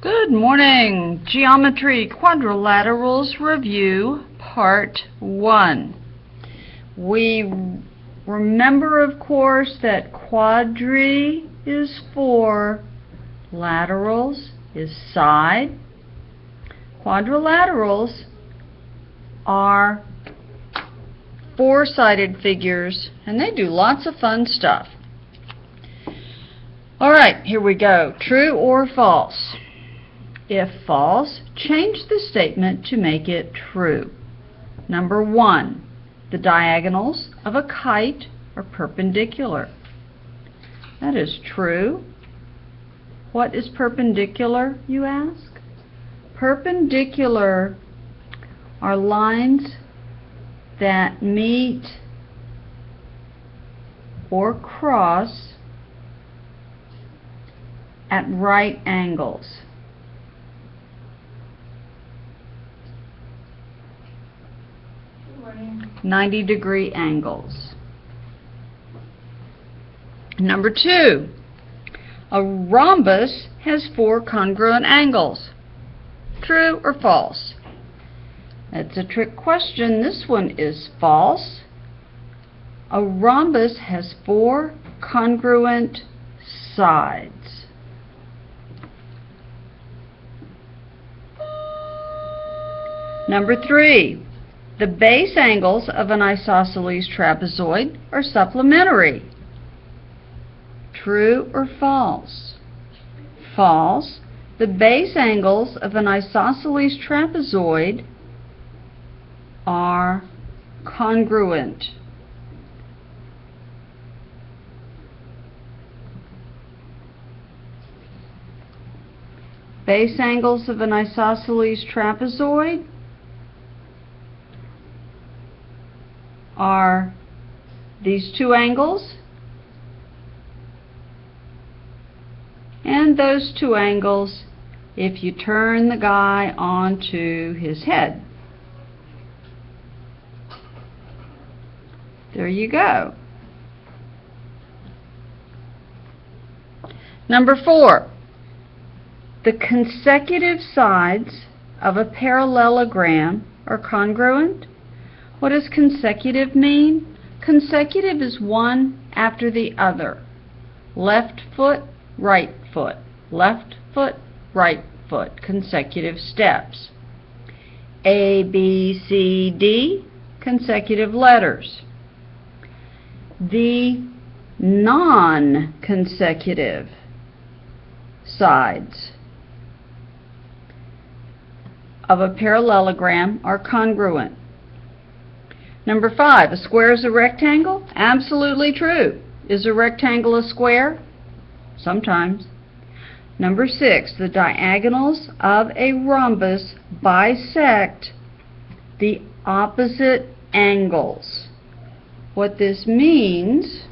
Good morning. Geometry Quadrilaterals Review Part 1. We remember, of course, that quadri is 4, laterals is side. Quadrilaterals are 4-sided figures, and they do lots of fun stuff. All right, here we go. True or false? If false, change the statement to make it true. Number 1, the diagonals of a kite are perpendicular. That is true. What is perpendicular, you ask? Perpendicular are lines that meet or cross at right angles. Morning. 90-degree angles. Number 2, a rhombus has 4 congruent angles. True or false? That's a trick question. This one is false. A rhombus has 4 congruent sides. Number 3, the base angles of an isosceles trapezoid are supplementary. True or false? False. The base angles of an isosceles trapezoid are congruent. Base angles of an isosceles trapezoid are these 2 angles and those 2 angles if you turn the guy onto his head. There you go. Number 4, the consecutive sides of a parallelogram are congruent. What does consecutive mean? Consecutive is one after the other. Left foot, right foot. Left foot, right foot. Consecutive steps. A, B, C, D, consecutive letters. The non-consecutive sides of a parallelogram are congruent. Number 5, a square is a rectangle? Absolutely true. Is a rectangle a square? Sometimes. Number 6, the diagonals of a rhombus bisect the opposite angles. What this means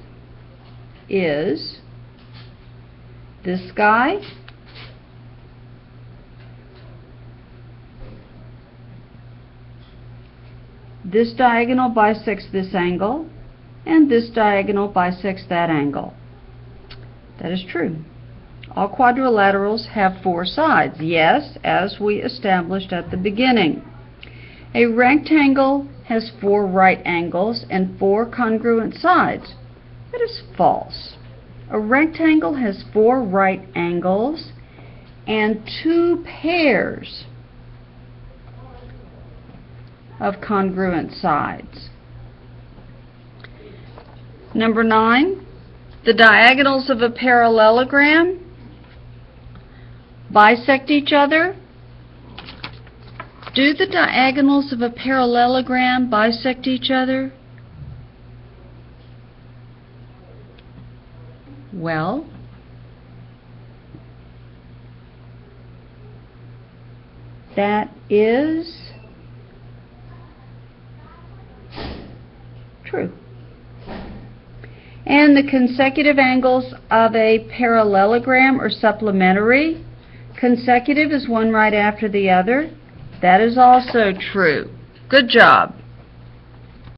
is this guy this diagonal bisects this angle, and this diagonal bisects that angle. That is true. All quadrilaterals have 4 sides. Yes, as we established at the beginning. A rectangle has 4 right angles and 4 congruent sides. That is false. A rectangle has 4 right angles and 2 pairs of congruent sides. Number 9, the diagonals of a parallelogram bisect each other. Do the diagonals of a parallelogram bisect each other? Well, that is true. And the consecutive angles of a parallelogram are supplementary. Consecutive is one right after the other. That is also true. Good job.